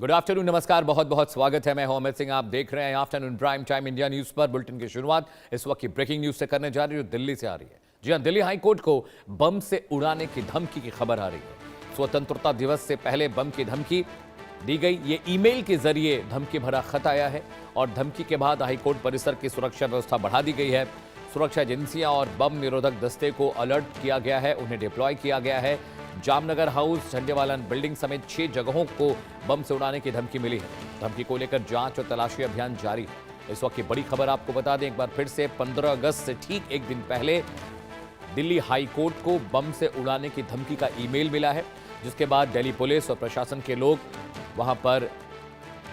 Good afternoon, नमस्कार, बहुत बहुत स्वागत है। मैं हूं अमित सिंह। आप देख रहे हैं afternoon prime time India news पर। बुलेटिन की शुरुआत इस वक्त की ब्रेकिंग न्यूज से करने जा रही है, जो दिल्ली से आ रही है। जी हां, दिल्ली हाईकोर्ट को बम से उड़ाने की धमकी की खबर आ रही है। स्वतंत्रता दिवस से पहले बम की धमकी दी गई। ये ईमेल के जरिए धमकी भरा खत आया है और धमकी के बाद हाईकोर्ट परिसर की सुरक्षा व्यवस्था बढ़ा दी गई है। सुरक्षा एजेंसियां और बम निरोधक दस्ते को अलर्ट किया गया है, उन्हें डिप्लॉय किया गया है। जामनगर हाउस, झंडेवालान बिल्डिंग समेत 6 जगहों को बम से उड़ाने की धमकी मिली है। धमकी को लेकर जांच और तलाशी अभियान जारी है। इस वक्त की बड़ी खबर आपको बता दें एक बार फिर से, 15 अगस्त से ठीक एक दिन पहले दिल्ली हाई कोर्ट को बम से उड़ाने की धमकी का ईमेल मिला है, जिसके बाद दिल्ली पुलिस और प्रशासन के लोग वहां पर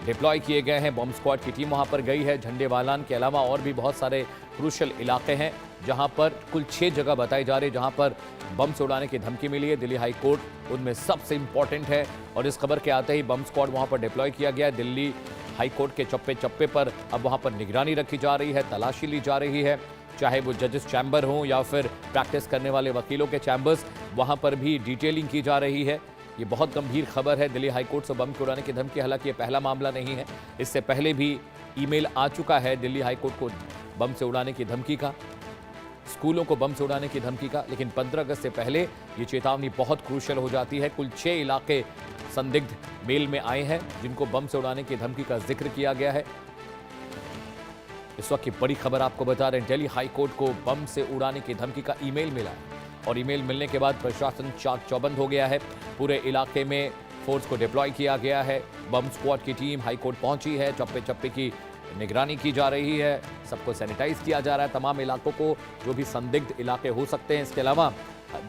डिप्लॉय किए गए हैं। बम स्क्वाड की टीम वहां पर गई है। झंडेवालान के अलावा और भी बहुत सारे क्रूशल इलाके हैं जहां पर कुल 6 जगह बताई जा रही है जहां पर बम से उड़ाने की धमकी मिली है। दिल्ली हाई कोर्ट उनमें सबसे इंपॉर्टेंट है और इस खबर के आते ही बम स्क्वाड वहां पर डिप्लॉय किया गया है। दिल्ली हाई कोर्ट के चप्पे चप्पे पर अब वहां पर निगरानी रखी जा रही है, तलाशी ली जा रही है, चाहे वो जजेस चैम्बर हों या फिर प्रैक्टिस करने वाले वकीलों के चैम्बर्स, वहां पर भी डिटेलिंग की जा रही है। ये बहुत गंभीर खबर है। दिल्ली हाईकोर्ट से बम के उड़ाने की धमकी, हालांकि ये पहला मामला नहीं है, इससे पहले भी ईमेल आ चुका है दिल्ली हाईकोर्ट को बम से उड़ाने की धमकी का, स्कूलों को बम से उड़ाने की धमकी का। लेकिन 15 अगस्त से पहले ये चेतावनी बहुत क्रूशियल हो जाती है। कुल 6 इलाके संदिग्ध मेल में आए हैं जिनको बम से उड़ाने की धमकी का जिक्र किया गया है। इस वक्त की बड़ी खबर आपको बता रहे हैं, दिल्ली हाईकोर्ट को बम से उड़ाने की धमकी का ईमेल मिला है और ईमेल मिलने के बाद प्रशासन चाक चौबंद हो गया है। पूरे इलाके में फोर्स को डिप्लॉय किया गया है। बम स्क्वाड की टीम हाईकोर्ट पहुंची है। चप्पे चप्पे की निगरानी की जा रही है, सबको सैनिटाइज किया जा रहा है, तमाम इलाकों को, जो भी संदिग्ध इलाके हो सकते हैं। इसके अलावा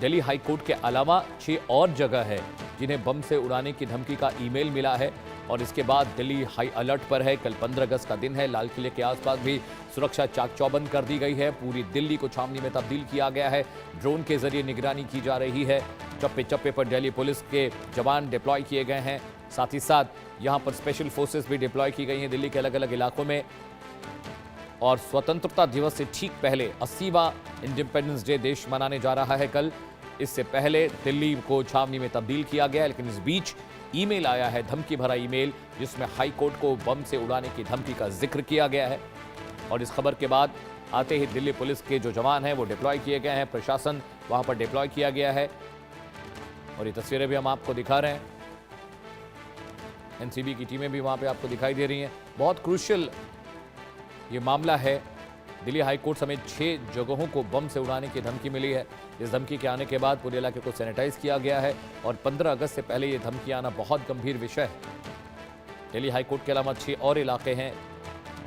दिल्ली हाईकोर्ट के अलावा 6 और जगह है जिन्हें बम से उड़ाने की धमकी का ईमेल मिला है और इसके बाद दिल्ली हाई अलर्ट पर है। कल 15 अगस्त का दिन है। लाल किले के आसपास भी सुरक्षा चाक चौबंद कर दी गई है। पूरी दिल्ली को छावनी में तब्दील किया गया है। ड्रोन के जरिए निगरानी की जा रही है। चप्पे चप्पे पर दिल्ली पुलिस के जवान डिप्लॉय किए गए हैं। साथ ही साथ यहां पर स्पेशल फोर्सेस भी डिप्लॉय की गई हैं दिल्ली के अलग अलग इलाकों में। और स्वतंत्रता दिवस से ठीक पहले 80वां इंडिपेंडेंस डे देश मनाने जा रहा है कल। इससे पहले दिल्ली को छावनी में तब्दील किया गया है, लेकिन इस बीच ईमेल आया है, धमकी भरा ईमेल, जिसमें हाई कोर्ट को बम से उड़ाने की धमकी का जिक्र किया गया है। और इस खबर के बाद आते ही दिल्ली पुलिस के जो जवान हैं वो डिप्लॉय किए गए हैं, प्रशासन वहां पर डिप्लॉय किया गया है। और ये तस्वीरें भी हम आपको दिखा रहे हैं। एनसीबी की टीमें भी वहां पे आपको दिखाई दे रही हैं। बहुत क्रूशियल ये मामला है। दिल्ली हाईकोर्ट समेत 6 जगहों को बम से उड़ाने की धमकी मिली है। इस धमकी के आने के बाद पूरे इलाके को सैनिटाइज किया गया है और 15 अगस्त से पहले ये धमकी आना बहुत गंभीर विषय है। दिल्ली हाईकोर्ट के अलावा 6 और इलाके हैं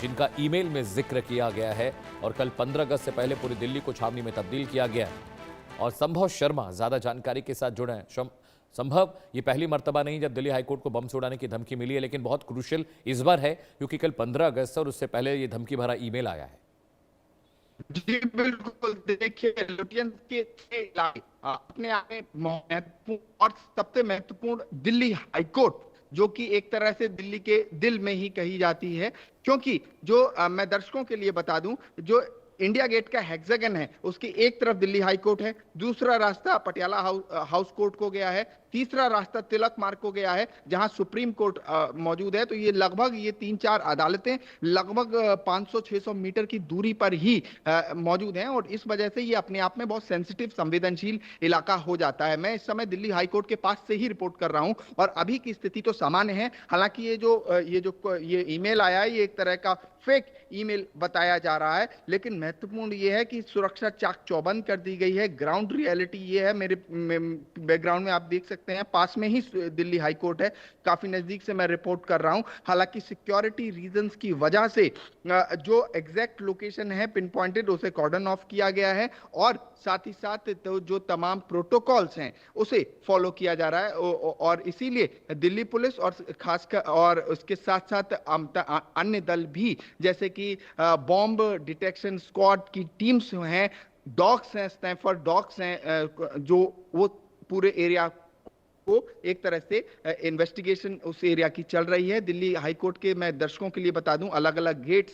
जिनका ईमेल में जिक्र किया गया है और कल 15 अगस्त से पहले पूरी दिल्ली को छावनी में तब्दील किया गया है। और संभव शर्मा ज्यादा जानकारी के साथ जुड़े हैं। संभव, ये पहली मर्तबा नहीं जब दिल्ली हाईकोर्ट को बम से उड़ाने की धमकी मिली है, लेकिन बहुत क्रूशियल इस बार है क्योंकि कल 15 अगस्त और उससे पहले ये धमकी भरा ईमेल आया है। जी बिल्कुल, देखिए लुटियंस के 6 इलाके अपने आप में महत्वपूर्ण और सबसे महत्वपूर्ण दिल्ली हाईकोर्ट, जो कि एक तरह से दिल्ली के दिल में ही कही जाती है, क्योंकि जो मैं दर्शकों के लिए बता दूं, जो इंडिया गेट का हेक्सागन है उसकी एक तरफ दिल्ली हाई कोर्ट है, दूसरा रास्ता पटियाला हाउस कोर्ट को गया है, तीसरा रास्ता तिलक मार्ग को गया है जहां सुप्रीम कोर्ट मौजूद है। तो ये लगभग 3-4 अदालतें लगभग 500-600 मीटर की दूरी पर ही मौजूद हैं और इस वजह से ये अपने आप में बहुत सेंसिटिव संवेदनशील इलाका हो जाता है। मैं इस समय दिल्ली हाई कोर्ट के पास से ही रिपोर्ट कर रहा हूं और अभी की स्थिति तो सामान्य है। हालांकि ये ईमेल आया है, ये एक तरह का फेक ईमेल बताया जा रहा है, लेकिन महत्वपूर्ण यह है कि सुरक्षा चाक चौबंद कर दी गई है। ग्राउंड रियलिटी ये है, मेरे बैकग्राउंड में आप देख सकते हैं, पास में ही दिल्ली हाई कोर्ट है, काफी नजदीक से मैं रिपोर्ट कर रहा हूं। हालांकि सिक्योरिटी रीजंस की वजह से जो एग्जैक्ट लोकेशन है पिन पॉइंटेड, उसे कॉर्डन ऑफ किया गया है और साथ ही साथ तो जो तमाम प्रोटोकॉल्स हैं उसे फॉलो किया जा रहा है और इसीलिए दिल्ली पुलिस और खासकर और उसके साथ साथ अन्य दल भी, जैसे कि बॉम्ब डिटेक्शन स्क्वाड की टीम्स हैं, डॉग्स हैं, स्नैपर डॉग्स हैं, जो वो पूरे एरिया को एक तरह से इन्वेस्टिगेशन उस एरिया की चल रही है। दिल्ली हाईकोर्ट के मैं दर्शकों के लिए बता दूं, अलग अलग गेट्स हैं।